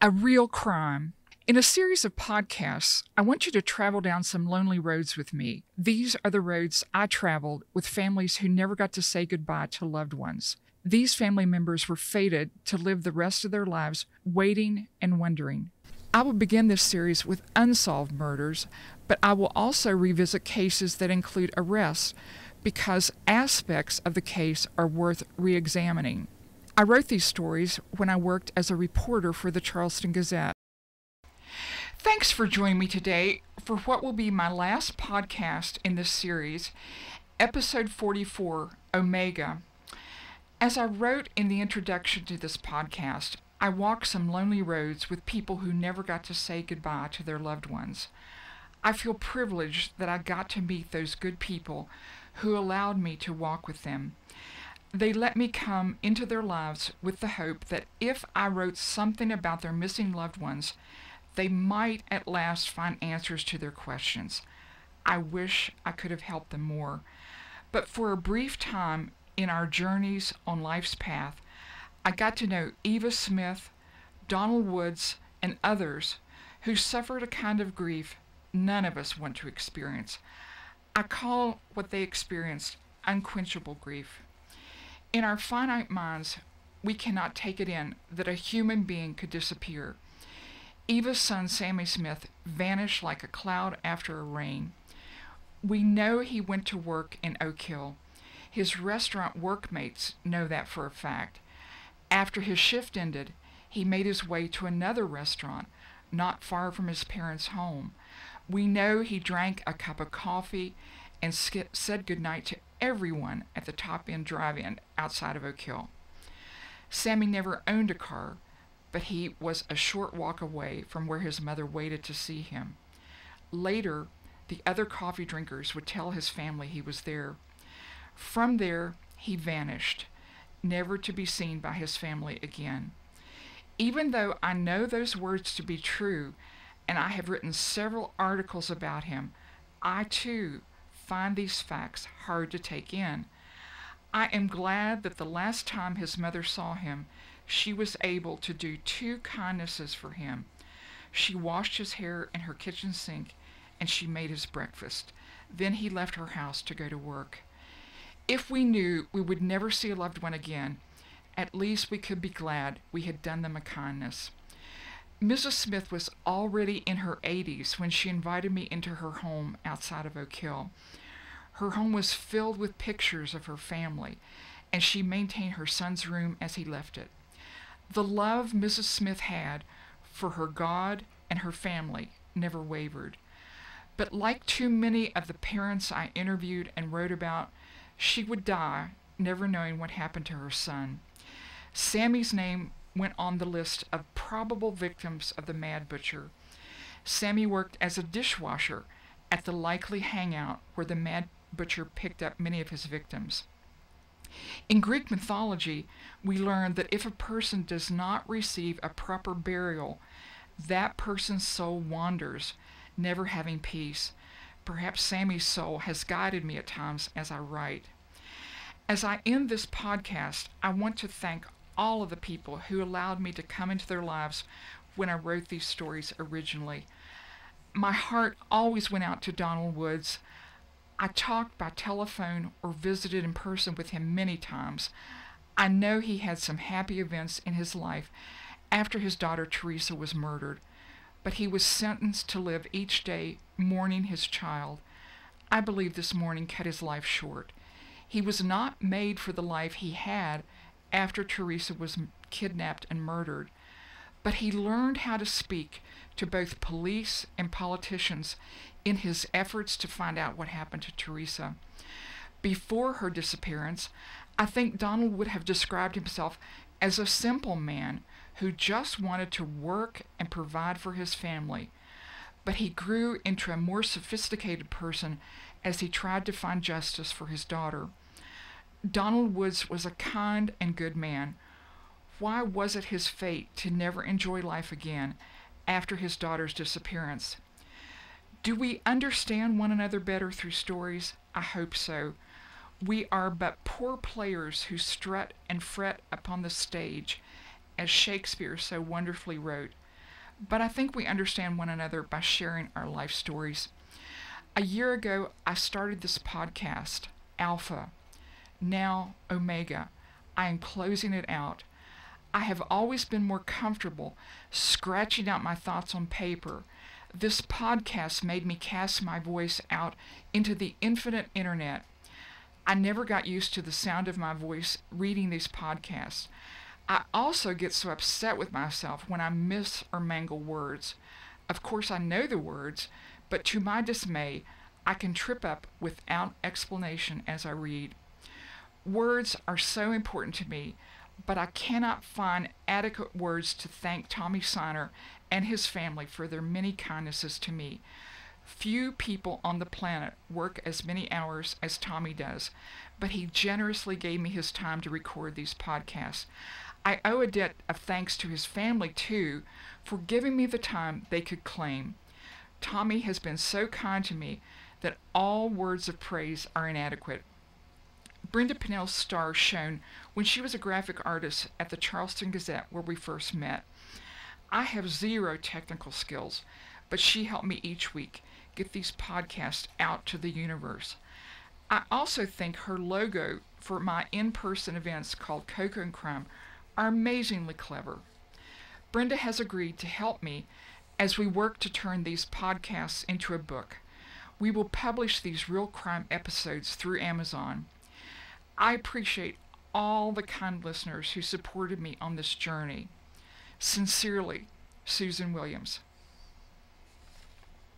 A real crime. In a series of podcasts, I want you to travel down some lonely roads with me. These are the roads I traveled with families who never got to say goodbye to loved ones. These family members were fated to live the rest of their lives waiting and wondering. I will begin this series with unsolved murders, but I will also revisit cases that include arrests because aspects of the case are worth re-examining. I wrote these stories when I worked as a reporter for the Charleston Gazette. Thanks for joining me today for what will be my last podcast in this series, episode 44, Omega. As I wrote in the introduction to this podcast, I walked some lonely roads with people who never got to say goodbye to their loved ones. I feel privileged that I got to meet those good people who allowed me to walk with them. They let me come into their lives with the hope that if I wrote something about their missing loved ones, they might at last find answers to their questions. I wish I could have helped them more. But for a brief time in our journeys on life's path, I got to know Eva Smith, Donald Woods, and others who suffered a kind of grief none of us want to experience. I call what they experienced unquenchable grief. In our finite minds, we cannot take it in that a human being could disappear. Eva's son, Sammy Smith, vanished like a cloud after a rain. We know he went to work in Oak Hill. His restaurant workmates know that for a fact. After his shift ended, he made his way to another restaurant not far from his parents' home. We know he drank a cup of coffee and said goodnight to everyone at the Top End Drive-In outside of Oak Hill. Sammy never owned a car, but he was a short walk away from where his mother waited to see him. Later, the other coffee drinkers would tell his family he was there. From there, he vanished, never to be seen by his family again. Even though I know those words to be true, and I have written several articles about him, I too find these facts hard to take in. I am glad that the last time his mother saw him, she was able to do two kindnesses for him. She washed his hair in her kitchen sink, and she made his breakfast. Then he left her house to go to work. If we knew we would never see a loved one again, at least we could be glad we had done them a kindness. Mrs. Smith was already in her 80s when she invited me into her home outside of Oak Hill. Her home was filled with pictures of her family, and she maintained her son's room as he left it. The love Mrs. Smith had for her God and her family never wavered. But like too many of the parents I interviewed and wrote about, she would die never knowing what happened to her son. Sammy's name went on the list of probable victims of the Mad Butcher. Sammy worked as a dishwasher at the likely hangout where the Mad Butcher picked up many of his victims. In Greek mythology, we learn that if a person does not receive a proper burial, that person's soul wanders, never having peace. Perhaps Sammy's soul has guided me at times as I write. As I end this podcast, I want to thank all of the people who allowed me to come into their lives when I wrote these stories originally. My heart always went out to Donald Woods. I talked by telephone or visited in person with him many times. I know he had some happy events in his life after his daughter Teresa was murdered, but he was sentenced to live each day mourning his child. I believe this mourning cut his life short. He was not made for the life he had after Teresa was kidnapped and murdered, but he learned how to speak to both police and politicians in his efforts to find out what happened to Teresa. Before her disappearance, I think Donald would have described himself as a simple man who just wanted to work and provide for his family, but he grew into a more sophisticated person as he tried to find justice for his daughter. Donald Woods was a kind and good man. Why was it his fate to never enjoy life again after his daughter's disappearance? Do we understand one another better through stories? I hope so. We are but poor players who strut and fret upon the stage, as Shakespeare so wonderfully wrote. but I think we understand one another by sharing our life stories. A year ago, I started this podcast, Alpha, now Omega. I am closing it out. I have always been more comfortable scratching out my thoughts on paper. This podcast made me cast my voice out into the infinite internet. I never got used to the sound of my voice reading these podcasts. I also get so upset with myself when I miss or mangle words. Of course, I know the words, but to my dismay, I can trip up without explanation as I read. Words are so important to me, but I cannot find adequate words to thank Tommy Sonner and his family for their many kindnesses to me. Few people on the planet work as many hours as Tommy does, but he generously gave me his time to record these podcasts. I owe a debt of thanks to his family, too, for giving me the time they could claim. Tommy has been so kind to me that all words of praise are inadequate. Brenda Pennell's star shone when she was a graphic artist at the Charleston Gazette where we first met. I have zero technical skills, but she helped me each week get these podcasts out to the universe. I also think her logo for my in-person events called Cocoa and Crime are amazingly clever. Brenda has agreed to help me as we work to turn these podcasts into a book. We will publish these real crime episodes through Amazon. I appreciate all the kind listeners who supported me on this journey. Sincerely, Susan Williams.